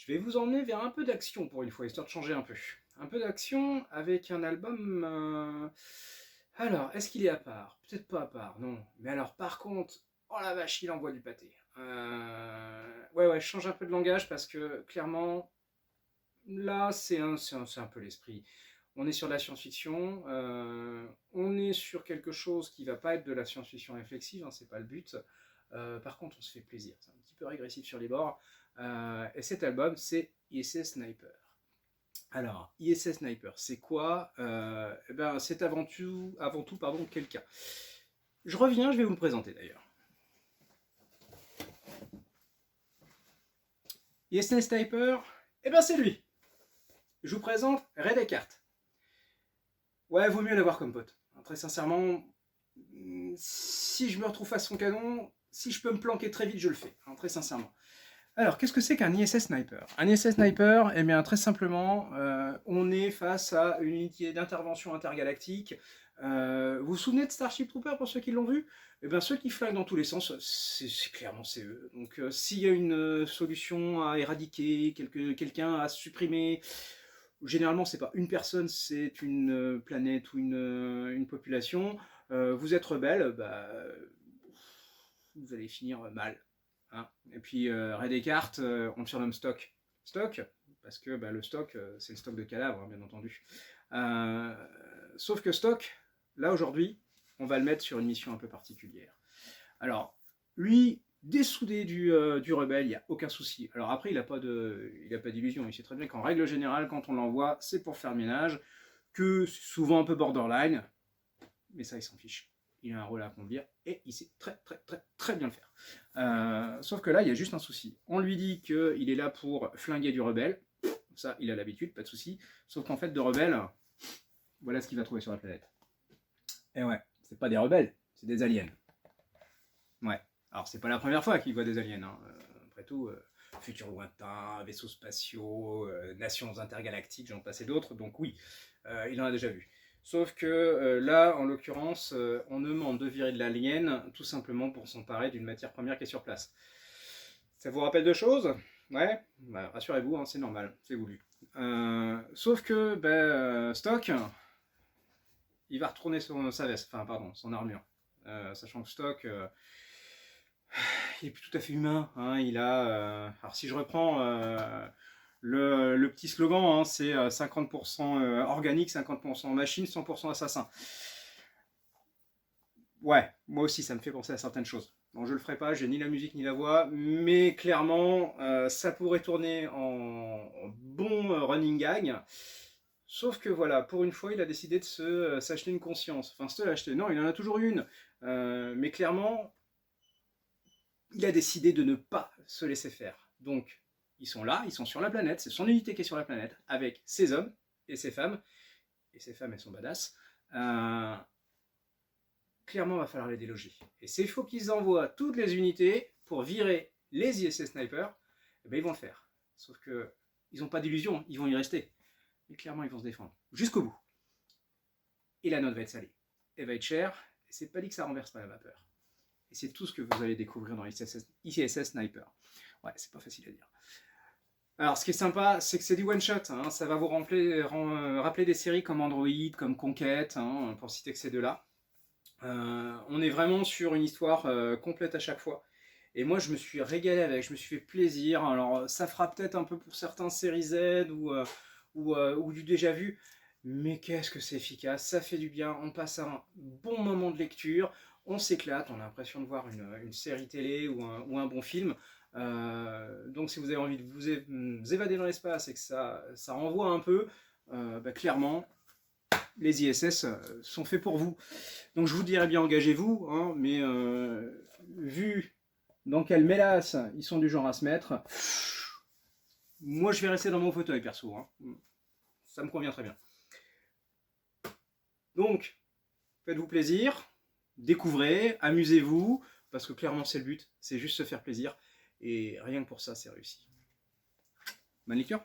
Je vais vous emmener vers un peu d'action pour une fois, histoire de changer un peu. Un peu d'action avec un album... Alors, est-ce qu'il est à part? Peut-être pas à part, non. Mais alors, par contre, oh la vache, il envoie du pâté. Ouais, je change un peu de langage parce que, clairement, là, c'est un peu l'esprit. On est sur de la science-fiction, on est sur quelque chose qui va pas être de la science-fiction réflexive, hein, c'est pas le but. Par contre, on se fait plaisir, c'est un petit peu régressif sur les bords. Et cet album, c'est ISS Sniper. Alors, ISS Sniper, c'est quoi? Eh ben, c'est avant tout pardon, quelqu'un. Je reviens, je vais vous le présenter d'ailleurs. ISS Sniper, eh ben c'est lui. Je vous présente Ray Descartes. Ouais, vaut mieux l'avoir comme pote. Très sincèrement, si je me retrouve face à son canon, si je peux me planquer très vite, je le fais. Très sincèrement. Alors, qu'est-ce que c'est qu'un ISS Sniper? Un ISS Sniper, eh bien, très simplement, on est face à une unité d'intervention intergalactique. Vous vous souvenez de Starship Trooper pour ceux qui l'ont vu? Eh bien, ceux qui flinguent dans tous les sens, clairement c'est eux. Donc, s'il y a une solution à éradiquer, quelqu'un à supprimer, généralement, c'est pas une personne, c'est une planète ou une population. Vous êtes rebelle, bah, vous allez finir mal. Hein. Et puis, Ray Descartes, on le surnomme Stock. Stock, parce que bah, le stock, c'est le stock de cadavres, hein, bien entendu. Sauf que Stock, là aujourd'hui, on va le mettre sur une mission un peu particulière. Alors, lui, dessoudé du rebelle, il n'y a aucun souci. Alors après, il n'a pas d'illusion. Il sait très bien qu'en règle générale, quand on l'envoie, c'est pour faire ménage, que c'est souvent un peu borderline, mais ça, il s'en fiche. Il a un rôle à accomplir et il sait très bien le faire. Sauf que là, il y a juste un souci. On lui dit qu'il est là pour flinguer du rebelle. Ça, il a l'habitude, pas de souci. Sauf qu'en fait, de rebelles, voilà ce qu'il va trouver sur la planète. Et ouais, c'est pas des rebelles, c'est des aliens. Ouais. Alors, c'est pas la première fois qu'il voit des aliens. Hein. Après tout, futur lointain, vaisseaux spatiaux, nations intergalactiques, j'en passe et d'autres. Donc oui, il en a déjà vu. Sauf que là, en l'occurrence, on demande de virer de l'alien tout simplement pour s'emparer d'une matière première qui est sur place. Ça vous rappelle deux choses? Ouais, bah, rassurez-vous, hein, c'est normal, c'est voulu. Sauf que Stock, il va retourner sa veste, enfin pardon, son armure. Sachant que Stock, il est plus tout à fait humain. Hein, il a, alors si je reprends le petit slogan, hein, c'est 50% organique, 50% machine, 100% assassin. Ouais, moi aussi ça me fait penser à certaines choses. Bon, je le ferai pas, j'ai ni la musique ni la voix, mais clairement ça pourrait tourner en bon running gag. Sauf que voilà, pour une fois, il a décidé de s'acheter une conscience. Enfin, se l'acheter. Non, il en a toujours une. Mais clairement, il a décidé de ne pas se laisser faire. Donc, ils sont là, ils sont sur la planète, c'est son unité qui est sur la planète, avec ses hommes et ses femmes. Et ces femmes, elles sont badass. Clairement, il va falloir les déloger. Et s'il faut qu'ils envoient toutes les unités pour virer les ISS Sniper, eh bien, ils vont le faire. Sauf que ils n'ont pas d'illusion, ils vont y rester. Mais clairement, ils vont se défendre. Jusqu'au bout. Et la note va être salée. Elle va être chère, et c'est pas dit que ça renverse pas la vapeur. Et c'est tout ce que vous allez découvrir dans ISS Sniper. Ouais, c'est pas facile à dire. Alors, ce qui est sympa, c'est que c'est du one-shot. Hein. Ça va vous rappeler des séries comme Android, comme Conquête, hein, pour citer que ces deux-là. On est vraiment sur une histoire complète à chaque fois. Et moi, je me suis régalé avec, je me suis fait plaisir. Alors, ça fera peut-être un peu pour certains séries Z ou du déjà vu, mais qu'est-ce que c'est efficace, ça fait du bien, on passe un bon moment de lecture, on s'éclate, on a l'impression de voir une série télé ou un bon film. Donc si vous avez envie de vous évader dans l'espace et que ça renvoie un peu, clairement, les ISS sont faits pour vous. Donc je vous dirais bien engagez-vous, hein, mais vu dans quelle mélasse ils sont du genre à se mettre, moi je vais rester dans mon fauteuil perso. Hein. Ça me convient très bien. Donc, faites-vous plaisir, découvrez, amusez-vous, parce que clairement c'est le but, c'est juste se faire plaisir, et rien que pour ça c'est réussi. Bonne lecture.